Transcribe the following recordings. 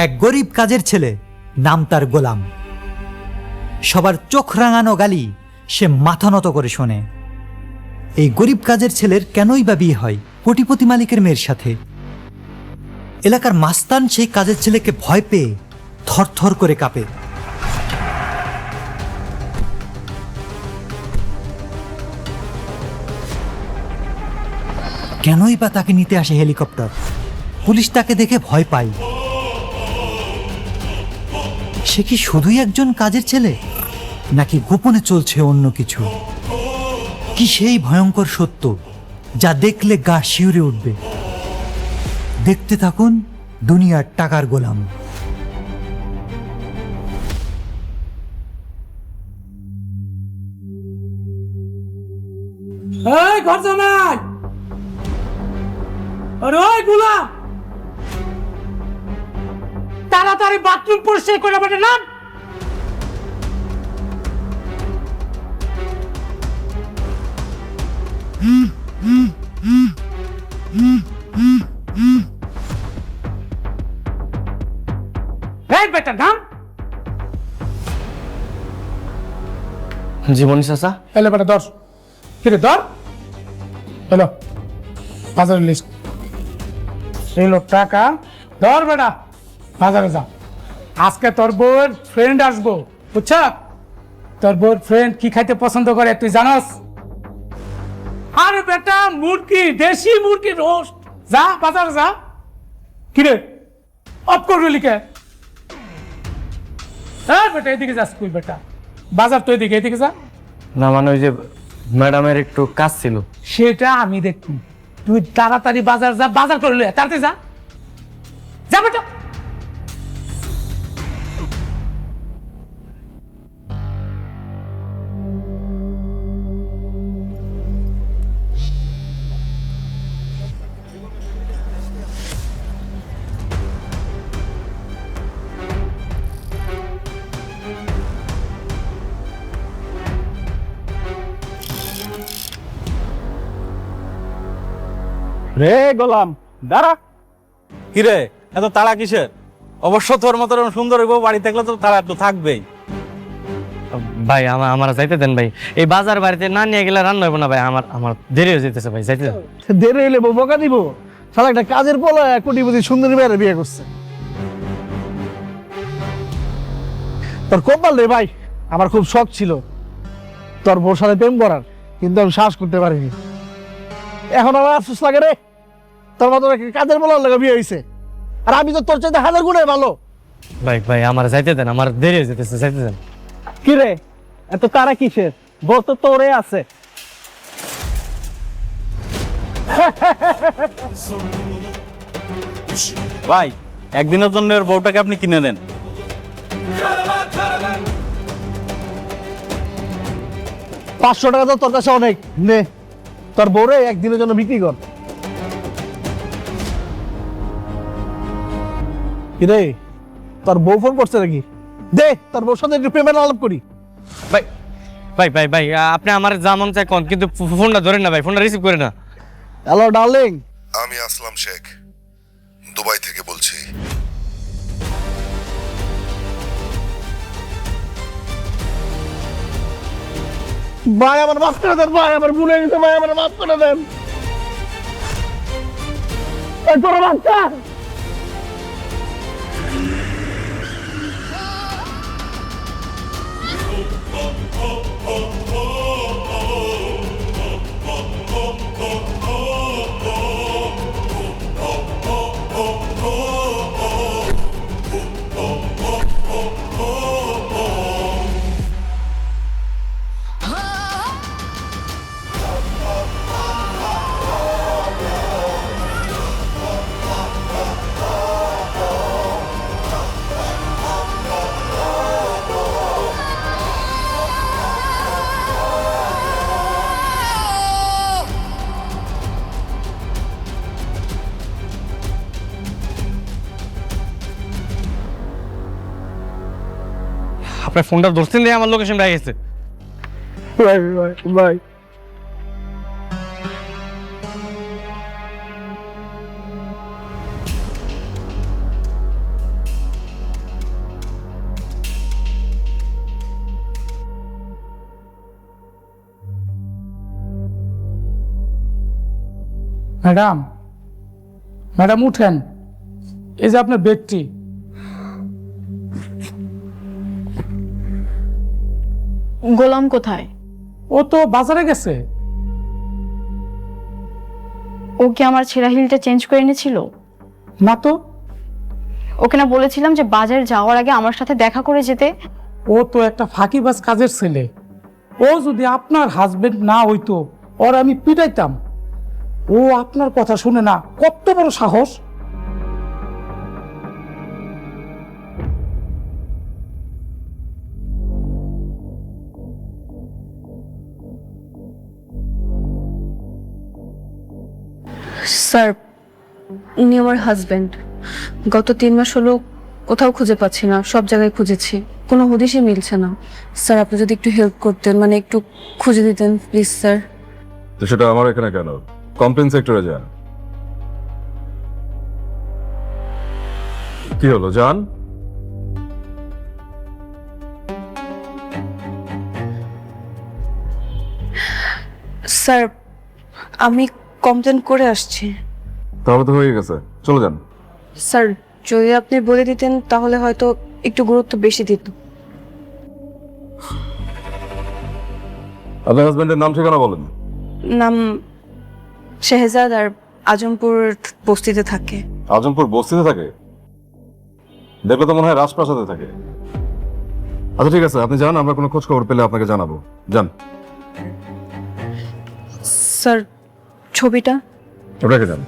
এক গরিব কাজের ছেলে, নাম তার গোলাম। সবার চোখ রাঙানো গালি সে মাথা নত করে শোনে। এই গরিব কাজের ছেলের কেনই বা বিয়ে হয় কোটিপতি মালিকের মেয়ের সাথে? এলাকার মাস্তান সেই কাজের ছেলেকে ভয় পেয়ে থরথর করে কাঁপে। কেনই বা তাকে নিতে আসে হেলিকপ্টার? পুলিশ তাকে দেখে ভয় পায়। সে কি শুধুই একজন কাজের ছেলে, নাকি গোপনে চলছে অন্য কিছু? কি সেই ভয়ঙ্কর সত্য যা দেখলে গা শিউরে উঠবে? দেখতে থাকুন দুনিয়ার টাকার গোলাম। এই ঘর জামাই, আরে ওই গোলাম, তাড়াতাড়ি বাথরুম পরিষ্কার করে বেটে নাম। এই বেটা নাম। জীবনী চাচা, এলে বেটা ধর, কিরে ধর, হ্যালো বাজারের লিস্ট, এই লোক টাকা ধর বেটা, বাজারে যা। আজকে তোর বউয়ের ফ্রেন্ড আসবো, বুঝছ? তোর বউয়ের ফ্রেন্ড কি খাইতে পছন্দ করে তুই জানাস? আরে বেটা মুরগি, দেশি মুরগি রোস্ট। যা বাজারে যা। কিরে অফ করবি লিখে? হ্যাঁ বেটা এদিকে যাস তুই, বেটা বাজার তো এদিকে, এদিকে যা। না মানে ওই যে ম্যাডামের একটু কাজ ছিল। সেটা আমি দেখি, তুই তাড়াতাড়ি বাজার যা, বাজার করে লয়ে তাড়াতাড়ি যা, যা বেটা। রে গোলাম দাঁড়া। কিরে এত তাড়া কিসের? অবশ্য তোর মতো সুন্দর বউ বাড়ি থাকলে তো তাড়া একটু থাকবেই। ভাই আমার যাইতে দেন ভাই, এই বাজার বাড়িতে না নিয়ে গেলে রান্না হইব না ভাই। আমার দেরি হয়ে যেতেছে ভাই, যাইতে দেন। দেরি হইলে বউ বকা দিব? সারা একটা কাজের পোলা কোটিপতি সুন্দরী মেয়ের বিয়ে করছে। তোর কপাল রে ভাই, আমার খুব শখ ছিল তোর বউর সাথে প্রেম করার, কিন্তু আমি সাহস করতে পারিনি। এখন আমার আফসোস লাগে রে, তোর মতো কাজের পোলার লাগে বিয়ে হয়েছে, আর আমি তো তোর চাইতে হাজার গুণে ভালো। ভাই ভাই আমার যাইতে দেন, আমার দেরি হয়ে যেতেছে, যাইতে দেন। কি রে এত তারা কিসের? বউ তো তোরে আছে। ভাই একদিনের জন্য ওর বউটাকে আপনি কিনে নেন। 500 টাকা তো তোর কাছে অনেক, নে তোর বউরে একদিনের জন্য বিক্রি কর। কিরে তোর বউ ফোন করছে নাকি? দে তোর বউর সাথে একটু প্রেমের আলাপ করি। ভাই ভাই ভাই ভাই আপনি আমার যা মন চাই কোন, কিন্তু ফোনটা ধরেন না ভাই, ফোনটা রিসিভ করে না। হ্যালো ডার্লিং, আমি আসলাম শেখ, দুবাই থেকে বলছি। ভাই আমার মাফ করে দেন, ভাই আমার ভুলে গেছে, ভাই আমার মাফ করে দেন। এই তোর বাচ্চা আপনার ফোনটা ধরছেন দিয়ে আমার লোকেশন পেয়ে গেছে। ভাই ভাই ভাই ম্যাডাম, ম্যাডাম উঠেন, এই যে আপনার ব্যাগটি। গোলাম কোথায়? ও তো বাজারে গেছে। ও কি আমার ছেঁড়া হিলটা চেঞ্জ করে এনেছিল? না তো, ওকে না বলেছিলাম যে বাজারে যাওয়ার আগে আমার সাথে দেখা করে যেতে? ও তো একটা ফাঁকিবাজ কাজের ছেলে। ও যদি আপনার হাজবেন্ড না হইতো, ওর আমি পিটাইতাম। ও আপনার কথা শুনে না, কত বড় সাহস! স্যার, উনি আমার হাজবেন্ড। গত 3 মাস হলো কোথাও খুঁজে পাচ্ছি না, সব জায়গায় খুঁজেছি, কোনো হদিশই মিলছে না। স্যার, আপনি যদি একটু হেল্প করতেন, মানে একটু খুঁজে দিতেন প্লিজ স্যার। তো সেটা আমার এখানে কেন? কমপ্লেন সেক্টরে যান। কি হলো জান? স্যার, আমি কমপ্লেন করে আসছি। তাহলে তো হয়ে গেছে, চলে যান। স্যার, যদি আপনি বলে দিতেন তাহলে হয়তো একটু গুরুত্ব বেশি দিত। আপনার হাজবেন্ডের নাম ঠিকানা বলেন। নাম শেহজাদ, আর আজমপুর বস্তিতে থাকে। আজমপুর বস্তিতে থাকে? দেখলে তো মনে হয় রাজপ্রাসাদে থাকে। আচ্ছা ঠিক আছে, আপনি যান, আমরা কোনো খোঁজ খবর পেলে আপনাকে জানাবো। যান। স্যার, ছবিটা? রেখে যান।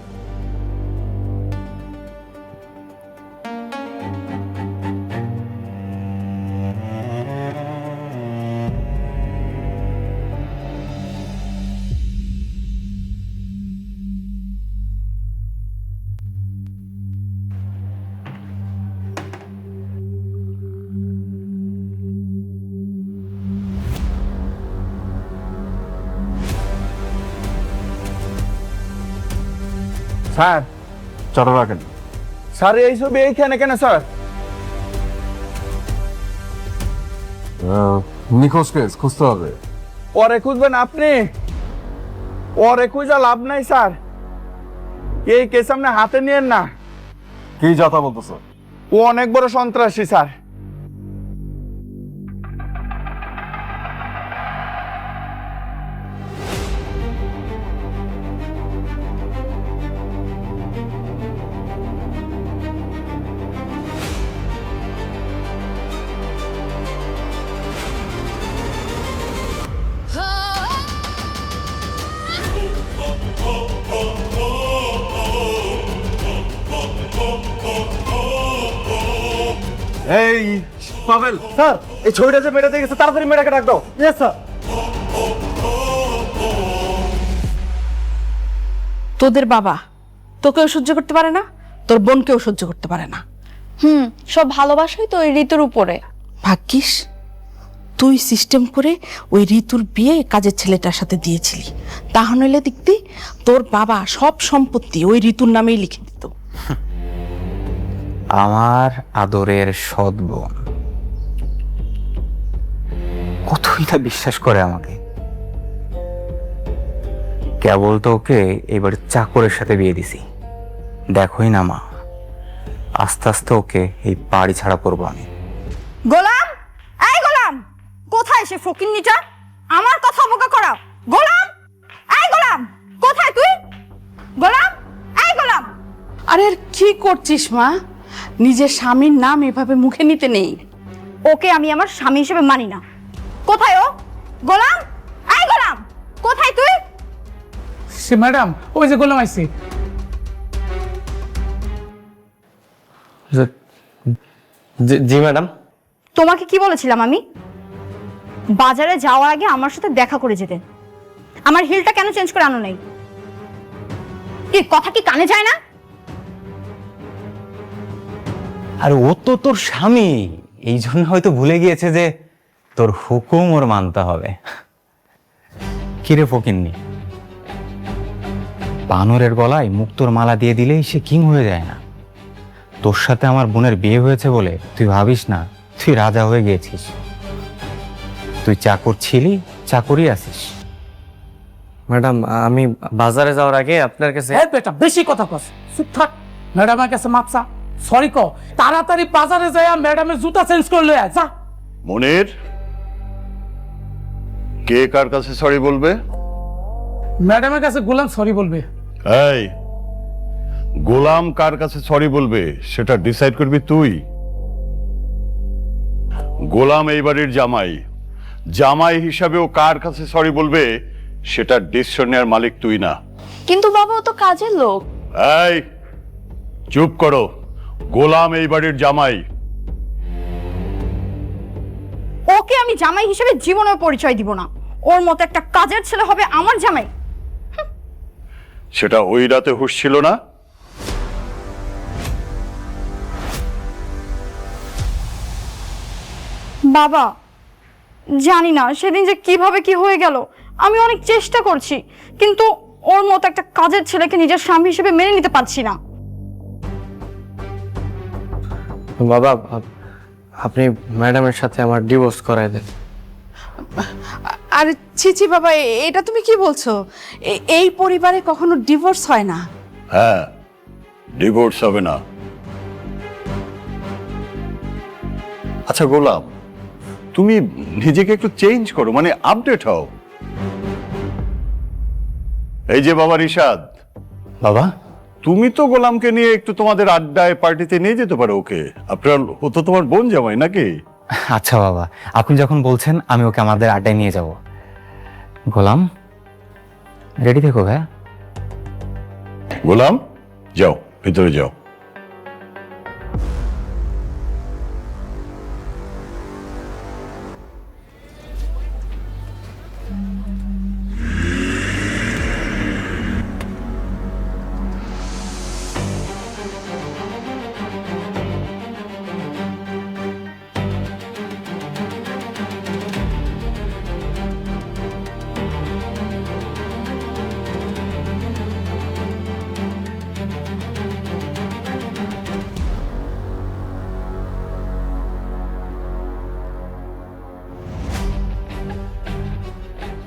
স্যার, চাটা রাখেন। স্যার এই ছবি এইখানে কেন স্যার? নিখোঁজ কেস খুঁজতে হবে। ওরে খুঁজবেন আপনি? ওরে খুঁজা লাভ নাই স্যার, এই কেস আপনি হাতে নিয়েন না। কি যাতা বলতেছ? ও অনেক বড় সন্ত্রাসী স্যার। এই পাবেল, স্যার, এই ছবিটা যে মেটাতে গেছে, তাড়াতাড়ি মেটাকে ডাক দাও। Yes sir. তোদের বাবা তোকেও সহ্য করতে পারে না, তোর বোনকেও সহ্য করতে পারে না। সব ভালোবাসাই তো ওই ঋতুর উপরে। ভাগ্যিস তুই সিস্টেম করে ওই ঋতুর বিয়ে কাজের ছেলেটার সাথে দিয়েছিলি, তাহলে দেখতি তোর বাবা সব সম্পত্তি ওই ঋতুর নামেই লিখে দিত। আমার আদরের সৎ বোন কতই না বিশ্বাস করে আমাকে। কেবল তো ওকে এবার চাকরের সাথে বিয়ে দিছি। দেখোই না মা, আস্তে আস্তে ওকে এই বাড়ি ছাড়া করবো আমি। গোলাম, এই গোলাম, কোথায় সে ফকিন্নিটা? আমার কথা বোকা করা। গোলাম, এই গোলাম, কোথায় তুই? গোলাম, এই গোলাম। আরে আর কি করছিস মা? নিজের স্বামীর নাম এভাবে মুখে নিতে নেই। ওকে আমি আমার স্বামী হিসেবে মানি না। কোথায় ও? গোলাম, এই গোলাম, কোথায় তুই? সে ম্যাডাম, ওই যে গোলাম আইছে। জি ম্যাডাম। তোমাকে কি বলেছিলাম আমি? বাজারে যাওয়ার আগে আমার সাথে দেখা করে যেতে। আমার হিলটা কেন চেঞ্জ করে আনো নাই? কি কথা কি কানে যায় না? আর ও তো তোর স্বামী, এই জন্য হয়তো ভুলে গিয়েছে যে তোর হুকুম ওর মানতে হবে। কিরে ফকিন্নি, বানরের গলায় মুক্তোর মালা দিয়ে দিলেই সে কিং হয়ে যায় না। তোর সাথে আমার বোনের বিয়ে হয়েছে বলে তুই ভাবিস না তুই রাজা হয়ে গিয়েছিস। তুই চাকর ছিলি, চাকরই আছিস। ম্যাডাম আমি বাজারে যাওয়ার আগে আপনার কাছে হ্যাঁ বেটা, বেশি কথা কস, চুপ থাক। ম্যাডামের কাছে মাপসা, সরি ক, তাড়াতাড়ি বাজারে যায় ম্যাডামের জুতা চেঞ্জ করে লয়ে আয়, যা। মনির, কে কার কাছে সরি বলবে? ম্যাডামের কাছে গোলাম সরি বলবে। এই, গোলাম কার কাছে সরি বলবে সেটা ডিসাইড করবি তুই। গোলাম এই বাড়ির জামাই, জামাই হিসাবে ও কার কাছে সরি বলবে সেটা ডিসিশন নেওয়ার মালিক তুই না। কিন্তু বাবা ও তো কাজের লোক। এই, চুপ করো। গোলাম এই বাড়ির জামাই। ওকে আমি জামাই হিসেবে জীবনেও পরিচয় দিব না। ওর মতো একটা কাজের ছেলে হবে আমার জামাই? সেটা ওই রাতে হুঁশ ছিল না? বাবা, জানি না সেদিন যে কিভাবে কি হয়ে গেল। আমি অনেক চেষ্টা করছি, কিন্তু ওর মতো একটা কাজের ছেলেকে নিজের স্বামী হিসেবে মেনে নিতে পারছি না। বাবা আপনি ম্যাডামের সাথে আমার ডিভোর্স করায় দেন। আরে ছি বাবা, এটা তুমি কি বলছো? এই পরিবারে কখনো ডিভোর্স হয় না। হ্যাঁ, ডিভোর্স হবে না। আচ্ছা গোলাম, তুমি নিজেকে একটু চেঞ্জ করো, মানে আপডেট হও। এই যে বাবা রিশাদ, বাবা, তুমি তো গোলামকে নিয়ে একটু তোমাদের আড্ডায় পার্টিতে নিয়ে যেতে পারো ওকে। আপনার ও তো তোমার বোন জামাই নাকি? আচ্ছা বাবা, আপনি যখন বলছেন আমি ওকে আমাদের আড্ডায় নিয়ে যাব। গোলাম, রেডি থেকো ভাইয়া। গোলাম, যাও ভিতরে যাও।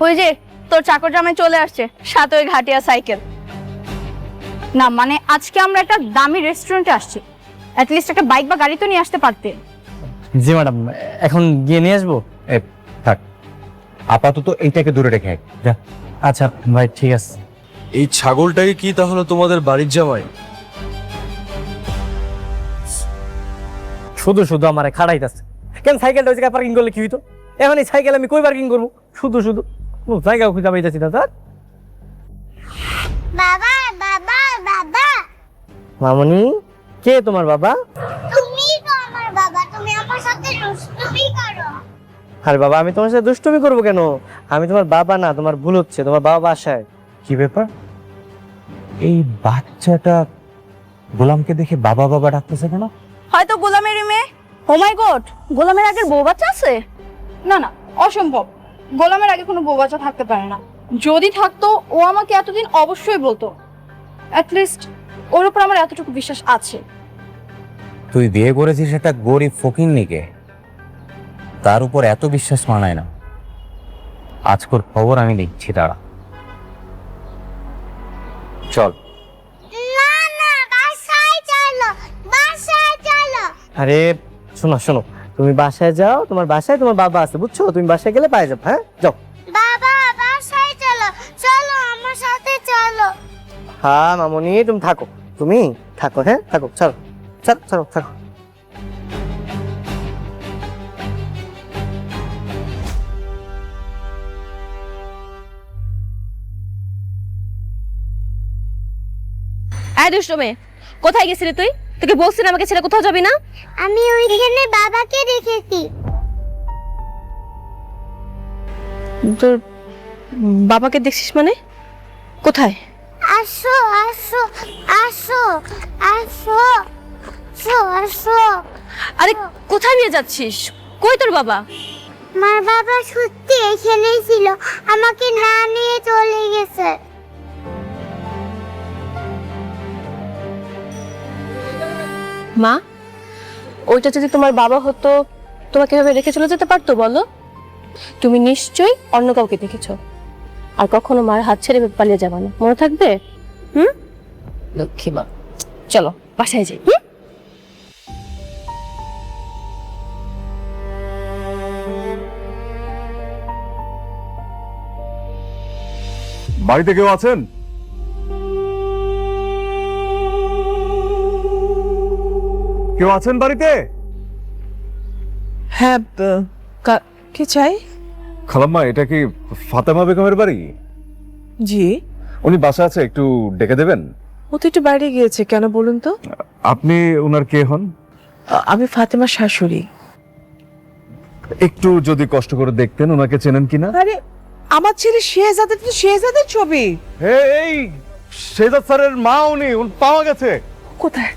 ওই যে তোর চাকর জামাই চলে আসছে, সাথে ওই ঘাটিয়া সাইকেল। না মানে আজকে আমরা একটা দামি রেস্টুরেন্টে আসছি, অ্যাটলিস্ট একটা বাইক বা গাড়ি তো নিয়ে আসতে পারতে। জি ম্যাডাম, এখন গিয়ে নিয়ে আসবো। থাক, আপাতত এইটাকে দূরে রেখে আয়। যা। আচ্ছা ভাই, ঠিক আছে। এই ছাগলটাকে কি তাহলে তোমাদের বাড়ির জামাই? শুধু শুধু আমারে খাড়াইতেছে কেন? সাইকেলটা ওই জায়গায় পার্কিং করলে কি হইতো? এখন এই সাইকেল আমি কই পার্কিং করবো? শুধু শুধু জায়গা খুঁজে পাইতেছি না। তার বাবা বাবা বাবা, মামনি, কে তোমার বাবা? তুমি তো আমার বাবা, তুমি আমার সাথে দুষ্টুমি করো। আরে বাবা, আমি তোমার সাথে দুষ্টুমি করবো কেন? আমি তোমার বাবা না, তোমার ভুল হচ্ছে। তোমার বাবা বাসায়। কি ব্যাপার? এই বাচ্চাটা গোলামকে দেখে বাবা বাবা ডাকতেছে কেন? হয়তো গোলামেরই মেয়ে। ও মাই গড, গোলামের আগের বউ বাচ্চা আছে? না না, অসম্ভব। গোলামের আগে কোনো বউ বাচ্চা থাকতে পারে না। যদি থাকতো ও আমাকে এতদিন অবশ্যই বলতো। অ্যাটলিস্ট ওর উপর আমার এতটুকু বিশ্বাস আছে। তুই বিয়ে করেছিস একটা গরিব ফকিন্নিকে, তার উপর এত বিশ্বাস মানায় না। আজকের খবর আমি দেখছি, দাঁড়া। চল। না না, বাসায় চলো, বাসায় চলো। আরে শোনো শোনো, তুমি বাসায় যাও, তোমার বাসায় তোমার বাবা আছে, বুঝছো? তুমি বাসায় গেলে পায়ে যাবে। হ্যাঁ, যাও। বাবা বাসায় চলো, চলো আমার সাথে চলো। হ্যাঁ মামনি, তুমি থাকো, তুমি থাকো। হ্যাঁ থাকো, চলো চলো চলো থাকো। এই দুষ্ট মেয়ে, কোথায় গেছিলি তুই? তোকে বলছিস না আমাকে ছেড়ে কোথাও যাবি না? আমি ওইখানে বাবাকে রেখেছি। তোর বাবাকে দেখছিস মানে? কোথায়? আসো আসো আসো আসো আসো আসো। আরে কোথায় নিয়ে যাচ্ছিস? কই তোর বাবা? আমার বাবা সত্যি এখানেই ছিল, আমাকে না নিয়ে চলে গেছে। মা, ওইটা যদি তোমার বাবা হতো তোমাকে এভাবে রেখে চলে যেতে পারতো বলো? তুমি নিশ্চয়ই অন্য কাউকে দেখেছো। আর কখনো মার হাত ছেড়ে পালিয়ে যাবে না, মনে থাকবে? হুম, লক্ষ্মী মা। চলো বাসায় যাই। বাড়িতে কেউ আছেন? কেউ আছেন বাড়িতে? হ্যাঁ, কি চাই? খালাম্মা, এটা কি ফাতেমা বেগমের বাড়ি? জি। উনি বাসা আছে, একটু ডেকে দেবেন? ও তো একটু বাইরে গিয়েছে, কেন বলুন তো? আপনি ওনার কে হন? আমি ফাতেমার শাশুড়ি। একটু যদি কষ্ট করে দেখতেন ওনাকে চেনেন কিনা। আরে আমার ছেলে শেহজাদের তো শেহজাদের ছবি। এই শেহজাদ স্যারের মা উনি পাওয়া গেছে। কোথায়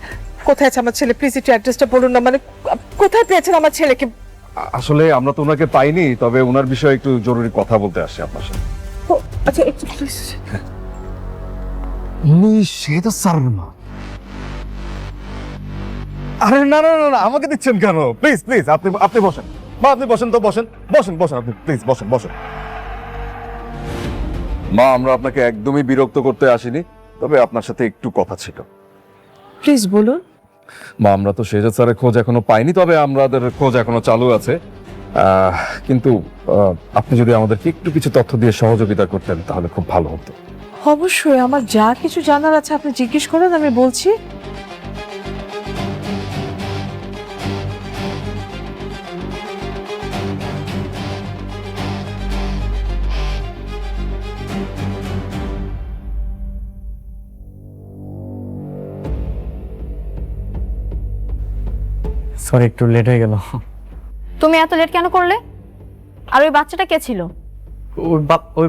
কোথায় আছে আমার ছেলে? প্লিজ একটু অ্যাড্রেসটা বলুন না, মানে কোথায় পেয়েছেন আমার ছেলেকে? আসলে আমরা তো ওনাকে পাইনি, তবে ওনার বিষয়ে একটু জরুরি কথা বলতে আসছি আপনার সাথে। আচ্ছা একটু প্লিজ। উনি শেহজাদ স্যারের মা? আরে না না না, আমাকে দিচ্ছেন কেন? প্লিজ প্লিজ, আপনি বসেন মা, আপনি বসেন তো, বসেন বসেন বসেন, আপনি প্লিজ বসেন বসেন। মা, আমরা আপনাকে একদমই বিরক্ত করতে আসিনি, তবে আপনার সাথে একটু কথা ছিল। প্লিজ বলুন। মা, আমরা তো শেহজাদ স্যারের খোঁজ এখনো পাইনি, তবে আমাদের খোঁজ এখনো চালু আছে। কিন্তু আপনি যদি আমাদেরকে একটু কিছু তথ্য দিয়ে সহযোগিতা করতেন তাহলে খুব ভালো হতো। অবশ্যই, আমার যা কিছু জানার আছে আপনি জিজ্ঞেস করেন, আমি বলছি। সরি, একটু লেট হয়ে গেল। তুমি এত লেট কেন করলে? আর ওই বাচ্চাটা কে ছিল? ওই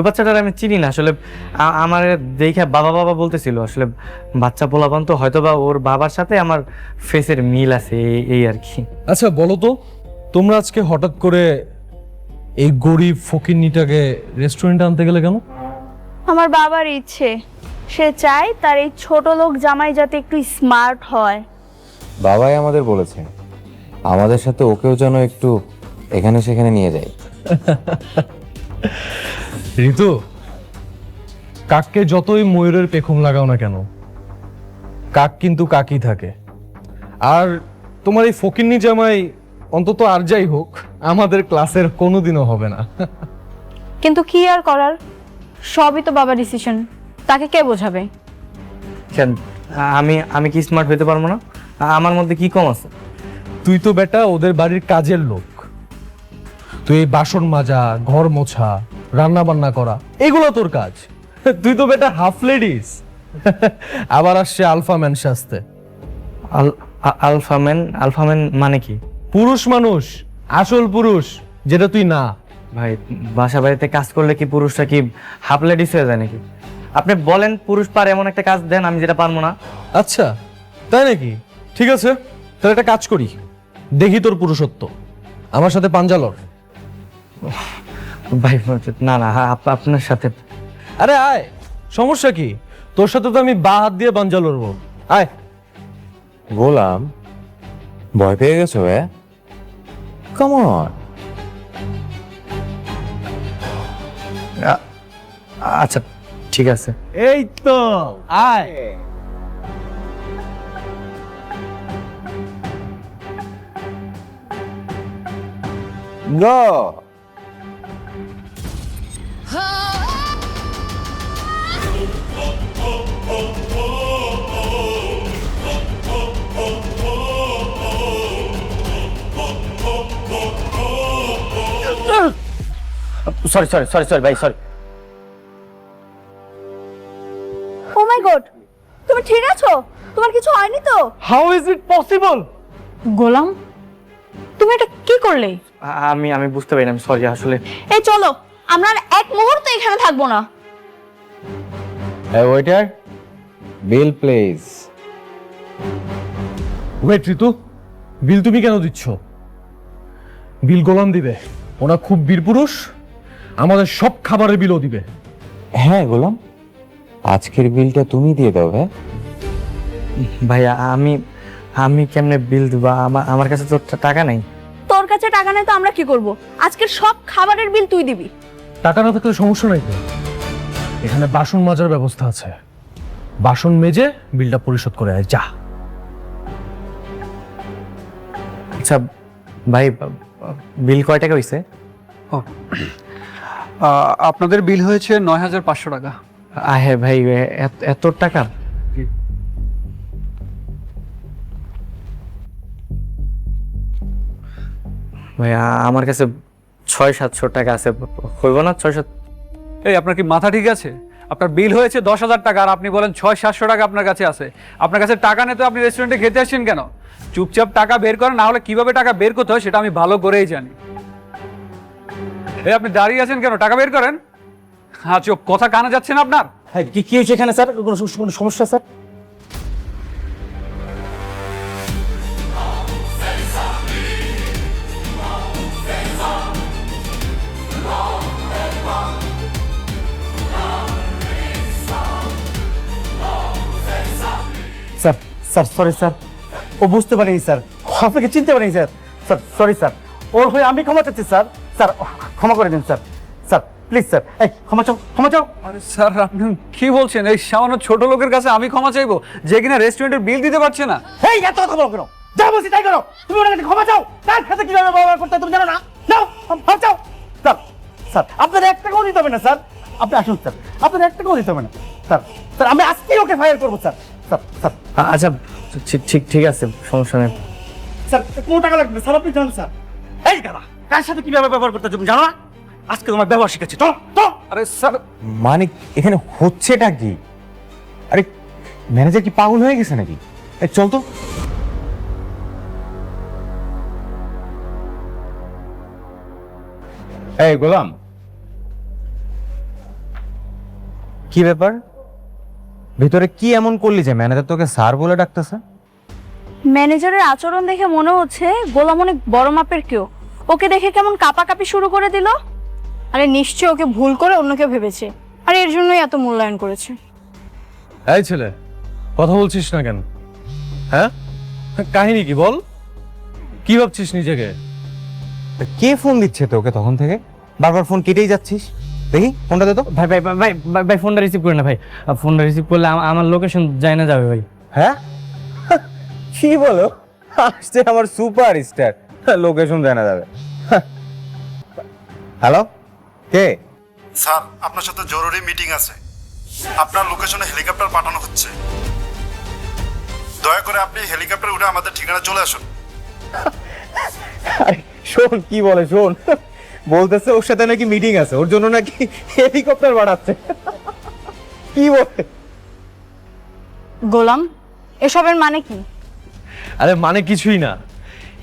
বাচ্চাটার আমি চিনি না আসলে। আমার দেখে বাবা বাবা বলতেছিল, আসলে বাচ্চা পোলাপান তো, হয়তো বা ওর বাবার সাথে আমার ফেসের মিল আছে, এই আর কি। আচ্ছা বলো তো, তোমরা আজকে হঠাৎ করে এই গরিব ফকিন্নিটাকে রেস্টুরেন্টে আনতে গেলে কেন? আমার বাবার ইচ্ছে, সে চায় তার এই ছোট লোক জামাই যাতে একটু স্মার্ট হয়। বাবাই আমাদের বলেছে আমাদের সাথে ওকেও যেন একটু এখানে সেখানে নিয়ে যায়। ঋতু, কাককে যতই ময়ূরের পেখম লাগাও না কেন, কাক কিন্তু কাকই থাকে। আর তোমার এই ফকিন্নি জামাই অন্তত আর যাই হোক আমাদের ক্লাসের কোনোদিনও হবে না। কিন্তু কি আর করার, সবই তো বাবার ডিসিশন, তাকে কে বোঝাবে? কেন, আমি কি স্মার্ট হতে পারবো না? আমার মধ্যে কি কম আছে? তুই তো বেটা ওদের বাড়ির কাজের লোক। তুই এই বাসন মাজা, ঘর মোছা, রান্না বান্না করা, এগুলো তোর কাজ। তুই তো বেটা হাফ লেডিস। আবার আসছে আলফাম্যান সাজতে। আলফাম্যান মানে কি? পুরুষ মানুষ, আসল পুরুষ, যেটা তুই না। ভাই, বাসা বাড়িতে কাজ করলে কি পুরুষরা কি হাফ লেডিস হয়ে যায় নাকি? আপনি বলেন পুরুষ পারে এমন একটা কাজ দেন আমি যেটা পারবো না। আচ্ছা তাই নাকি? ঠিক আছে, তাহলে একটা কাজ করি, দেখি তোর পুরুষত্ব। আমার সাথে পাঞ্জা লড়। ভাই না না, আপনার সাথে। আরে আয়, সমস্যা কি? তোর সাথে তো আমি বা হাত দিয়ে পাঞ্জা লড়বো। আয়। গোলাম, ভয় পেয়ে গেছো? Come on. আচ্ছা ঠিক আছে। এই তো আয়। Go. Sorry sorry sorry sorry ভাই, সরি। ও মাই গড, তুমি ঠিক আছো? তোমার কিছু হয়নি তো? How is it possible? Golam, তুমি এটা কি করলে? আমি বুঝতে পারি না, আমি সরি আসলে। এই চলো, আমরা আর এক মুহূর্ত এখানে থাকবো না। এই ওয়েটার, বিল প্লিজ। ওয়েট ঋতু, বিল তুমি কেন দিচ্ছ? বিল গোলাম দিবে, ওনা খুব বীর পুরুষ, আমাদের সব খাবারের বিলও দিবে। হ্যাঁ গোলাম, আজকের বিলটা তুমি দিয়ে দাও। ভাইয়া, আমি কেমনে বিল দিব? আমার কাছে তো টাকা নাই। তোর কাছে টাকা নেই তো আমরা কি করব? আজকের সব খাবারের বিল তুই দিবি। টাকা না থাকলে সমস্যা নাই তো, এখানে বাসন মাজার ব্যবস্থা আছে, বাসন মেজে বিলটা পরিশোধ করে আয় যা। আচ্ছা ভাই, বিল কয় টাকা হয়েছে? আপনাদের বিল হয়েছে ৯,৫০০ টাকা। আহে ভাই, এত টাকা? ভাই আমার কাছে ৬০০-৭০০ টাকা আছে, হইব না? ৬০০? এই আপনার কি মাথা ঠিক আছে? আপনার বিল হয়েছে ১০,০০০ টাকা আর আপনি বলেন ৬০০-৭০০ টাকা আপনার কাছে আছে। আপনার কাছে টাকা নেই তো আপনি রেস্টুরেন্টে খেতে আসছেন কেন? চুপচাপ টাকা বের করেন, না হলে কিভাবে টাকা বের করতে হয় সেটা আমি ভালো করেই জানি। এই আপনি দাঁড়িয়ে আছেন কেন? টাকা বের করেন। হ্যাঁ চুপ, কথা কানে যাচ্ছে না আপনার? কি হয়েছে এখানে স্যার? কোনো সমস্যা sir? Sir sir sorry sir, ও বুঝতে পারিনি স্যার, আপনাকে চিনতে পারিনি স্যার। স্যার সরি স্যার, ওর হয়ে আমি ক্ষমা চাচ্ছি স্যার। স্যার ক্ষমা করে দিন স্যার। স্যার প্লিজ স্যার, এই ক্ষমা চাও, ক্ষমা চাও। আরে স্যার আপনি কি বলছেন? এই সামান্য ছোট লোকের কাছে আমি ক্ষমা চাইবো যে কিনা রেস্টুরেন্টের বিল দিতে পারছে না? এই এত কথা বলো কেন? যা বলছি তাই করো। তুমি ওনার কাছে ক্ষমা চাও, তার সাথে কিভাবে ব্যবহার করতে হয় তুমি জানো না? নাও ক্ষমা চাও। স্যার স্যার আপনার 1 টাকাও দিতে হবে না স্যার, আপনি আসুন স্যার, আপনার 1 টাকাও দিতে হবে না স্যার। স্যার আমি আজকেই ওকে ফায়ার করবো স্যার। স্যার স্যার আচ্ছা ঠিক আছে, সমস্যা নেই। স্যার কোনো টাকা লাগবে না স্যার, আপনি জানেন স্যার। এই দাদা, কার সাথে কিভাবে ব্যবহার করতে হয় তুমি জানো না? আজকে তোমার ব্যবহার শিখেছি তো। আরে স্যার মানে এখানে হচ্ছেটা কি? আরে ম্যানেজার কি পাগল হয়ে গেছে নাকি? চল তো। এই গোলাম, কি ব্যাপার? ভিতরে কি এমন করলি যে ম্যানেজার তোকে স্যার বলে ডাকতেছে? ম্যানেজারের আচরণ দেখে মনে হচ্ছে গোলাম অনেক বড় মাপের কেউ। ওকে দেখে কেমন কাঁপাকাঁপি শুরু করে দিল। আরে নিশ্চয় ওকে ভুল করে অন্য কেউ ভেবেছে, আর এর জন্যই এত মূল্যায়ন করেছে। এই ছেলে, কথা বলছিস না কেন? হ্যাঁ, কাহিনী কি বল? কি ভাবছিস নিজেকে? কে ফোন দিচ্ছে তোকে তখন থেকে? বারবার ফোন কেটেই যাচ্ছিস। দেখি ফোনটা দে তো। ভাই ভাই ভাই ভাই ভাই ফোনটা রিসিভ করে না ভাই, ফোনটা রিসিভ করলে আমার লোকেশন যায় না যাবে ভাই। হ্যাঁ কি বলো? আসছে আমার সুপার স্টার, লোকেশন জানা যাবে। হ্যালো, কে? স্যার আপনার সাথে জরুরি মিটিং আছে, আপনার লোকেশনে হেলিকপ্টার পাঠানো হচ্ছে, দয়া করে আপনি হেলিকপ্টার উঠে আমাদের ঠিকানা চলে আসুন। আরে শোন কি বলে, শোন বলতেছে ওর সাথে নাকি মিটিং আছে, ওর জন্য নাকি হেলিকপ্টার বাড়াচ্ছে। কি বলে? গোলাম, এসবের মানে কি? আরে মানে কিছুই না,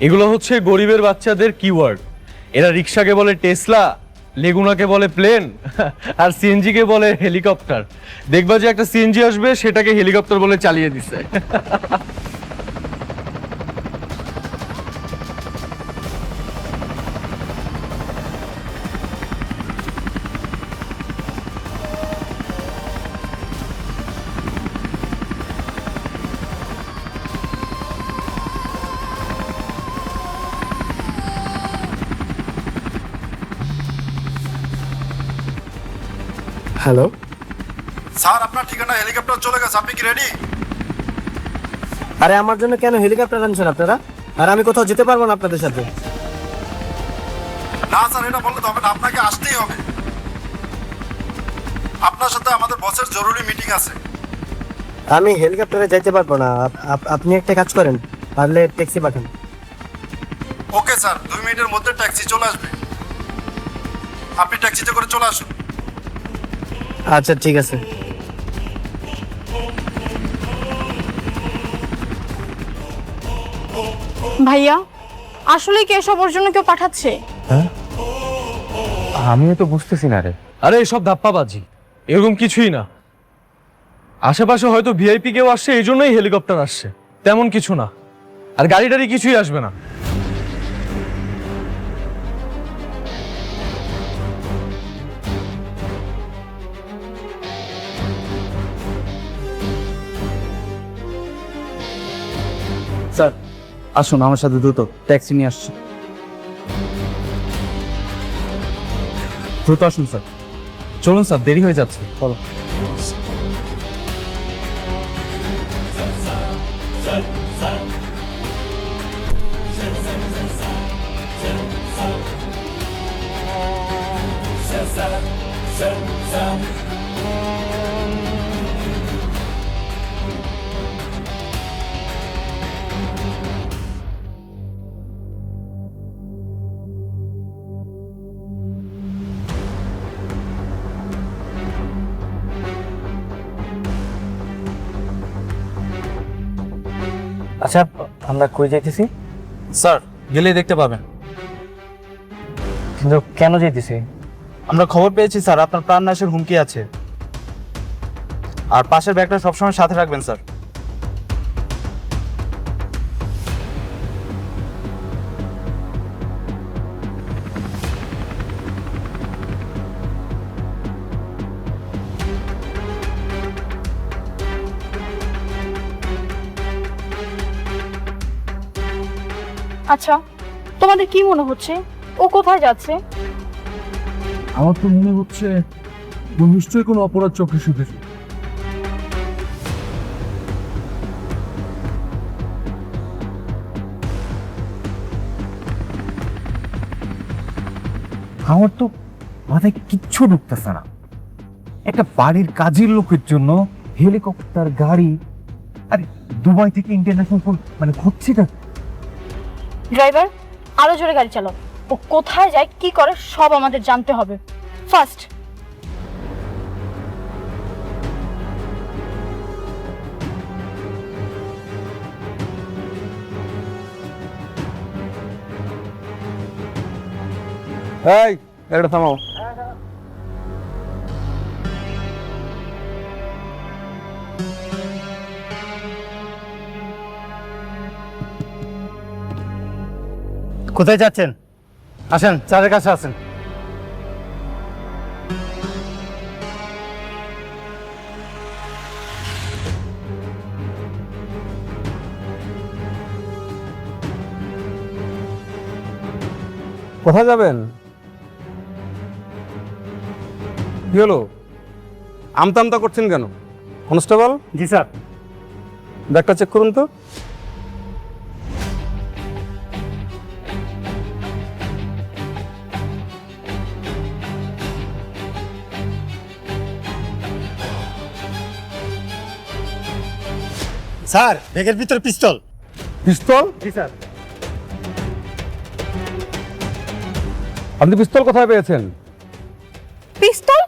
এগুলো হচ্ছে গরিবের বাচ্চাদের কিওয়ার্ড। এরা রিক্সাকে বলে টেসলা, লেগুনাকে বলে প্লেন, আর সিএনজি কে বলে হেলিকপ্টার। দেখবা যে একটা সিএনজি আসবে, সেটাকে হেলিকপ্টার বলে চালিয়ে দিছে। হ্যালো স্যার আপনার ঠিকানা হেলিকপ্টার চলে গেছে, আপনি কি রেডি? আরে আমার জন্য কেন হেলিকপ্টার আনছেন আপনারা? আর আমি কোথাও যেতে পারবো না আপনাদের সাথে। না স্যার এটা বললে তো হবে না, আপনাকে আসতেই হবে। আপনার সাথে আমাদের বসের জরুরি মিটিং আছে। আমি হেলিকপ্টারে যাইতে পারবো না, আপনি একটা কাজ করেন, পারলে ট্যাক্সি পাঠান। ওকে স্যার, 2 মিনিটের মধ্যে ট্যাক্সি চলে আসবে, আপনি ট্যাক্সিতে করে চলে আসুন। আচ্ছা ঠিক আছে। ভাইয়া, আসলে কি এসব ওর জন্য কেউ পাঠাচ্ছে? আমিও তো বুঝতেছি না রে। আরে এসব ধাপ্পাবাজি, এরকম কিছুই না। আশেপাশে হয়তো ভিআইপি কেউ আসছে, এই জন্যই হেলিকপ্টার আসছে, তেমন কিছু না। আর গাড়ি টাড়ি কিছুই আসবে না। স্যার আসুন আমার সাথে দ্রুত, ট্যাক্সি নিয়ে আসছি। দ্রুত আসুন স্যার। চলুন স্যার, দেরি হয়ে যাচ্ছে। চলো। আচ্ছা, আমরা কই যাইতেছি? স্যার গেলেই দেখতে পাবেন। কিন্তু কেন যাইতেছি? আমরা খবর পেয়েছি স্যার, আপনার প্রাণনাশের হুমকি আছে। আর পাশের ব্যাগটা সবসময় সাথে রাখবেন স্যার। আচ্ছা, তোমাদের কি মনে হচ্ছে ও কোথায় যাচ্ছে? আমার তো মনে হচ্ছে নিশ্চয়ই কোনো অপরাধ চোখে শুধেছে। আমার তো মাথায় কিচ্ছু ঢুকতেছে না। একটা বাড়ির কাজের লোকের জন্য হেলিকপ্টার, গাড়ি, আরে দুবাই থেকে ইন্টারন্যাশনাল ফোন, মানে হচ্ছেটা। ড্রাইভার, আরো জোরে গাড়ি চালাও। ও কোথায় যায়, কি করে, সব আমাদের জানতে হবে। ফার্স্ট। এই গাড়িটা থামাও। কোথায় যাচ্ছেন? আসেন, চারের কাছে আসেন। কোথায় যাবেন? কি হলো, আমতা আমতা করছেন কেন? কনস্টেবল। জি স্যার। ব্যাগটা চেক করুন তো। স্যার, ব্যাগের ভিতরে পিস্তল। পিস্তল? জি স্যার। আপনি পিস্তল কোথায় পেয়েছেন? পিস্তল?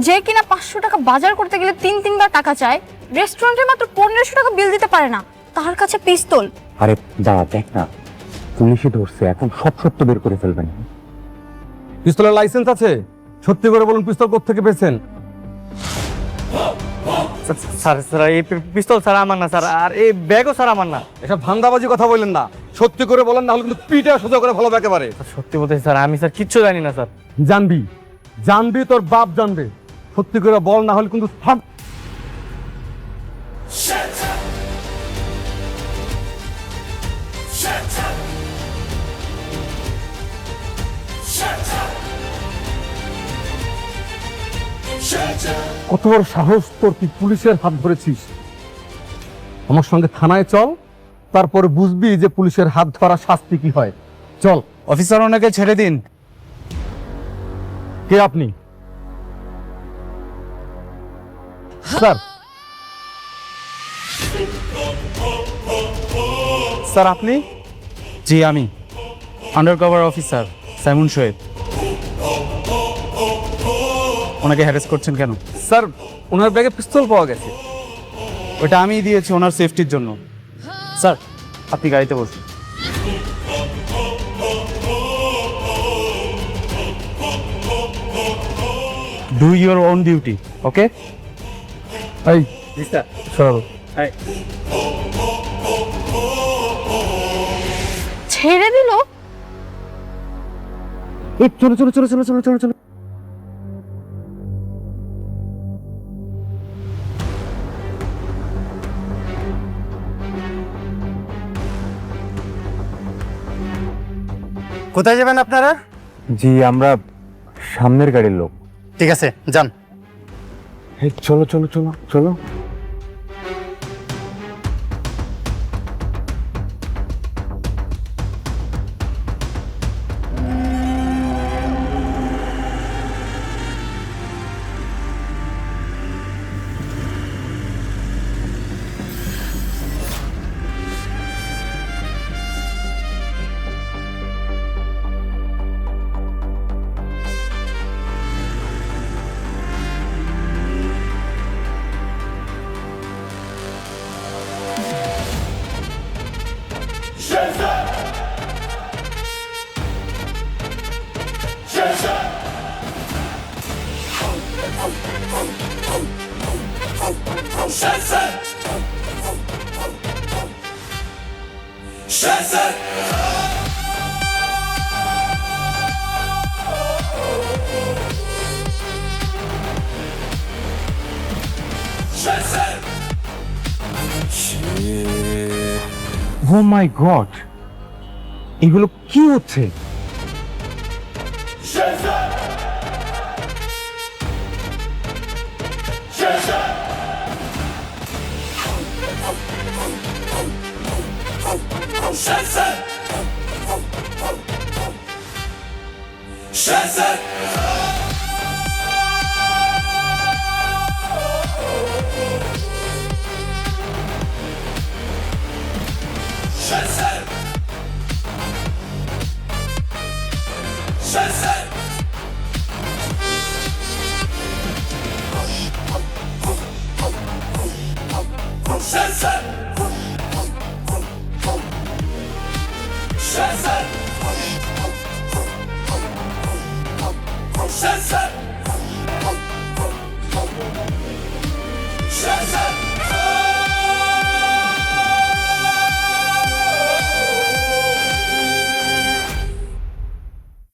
যে কিনা 500 টাকা বাজার করতে গেলে 3-3বার টাকা চায়, রেস্টুরেন্টে মাত্র 1500 টাকা বিল দিতে পারে না, তার কাছে পিস্তল। আরে দাঁড়া, দেখ না, পুলিশে ধরছে, এখন সব সত্য বের করে ফেলবেন। পিস্তলের লাইসেন্স আছে? সত্যি করে বলুন, পিস্তল কোত্থেকে পেয়েছেন? স্যার স্যার, এই পিস্তল স্যার আমার না স্যার, আর এই ব্যাগও স্যার আমার না। এসব ধান্দাবাজি কথা বললেন না, সত্যি করে বলেন, না হলে কিন্তু পিঠে সোজা করে ভালো একেবারে। সত্যি বলতে স্যার, আমি স্যার কিচ্ছু জানি না স্যার। জানবি, জানবি, তোর বাপ জানবে। সত্যি করে বল, না হলে কিন্তু কত বড় সাহস তোর, তুই পুলিশের হাত ধরেছিস। আমার সঙ্গে থানায় চল, তারপরে বুঝবি যে পুলিশের হাত ধরা শাস্তি কি হয়। চল। অফিসার, ওনাকে ছেড়ে দিন। কে আপনি? স্যার। স্যার আপনি? জি আমি, আন্ডারকভার অফিসার সাইমন শোয়েব। ওনাকে হ্যারেস করছেন কেন? স্যার, ওনার ব্যাগে পিস্তল পাওয়া গেছে। ওটা আমিই দিয়েছি ওনার সেফটির জন্য। স্যার আপনি গাড়িতে বসুন। ডু ইউর ওন ডিউটি, ওকে? এই জি স্যার। সরো। ছেড়ে দিল? এই চলো চলো চলো চলো চলো চলো চলো। কোথায় যাবেন আপনারা? জি, আমরা সামনের গাড়ির লোক। ঠিক আছে, যান। এই চলো চলো চলো চলো। ও মাই গড, এগুলো কি হচ্ছে? Shazam!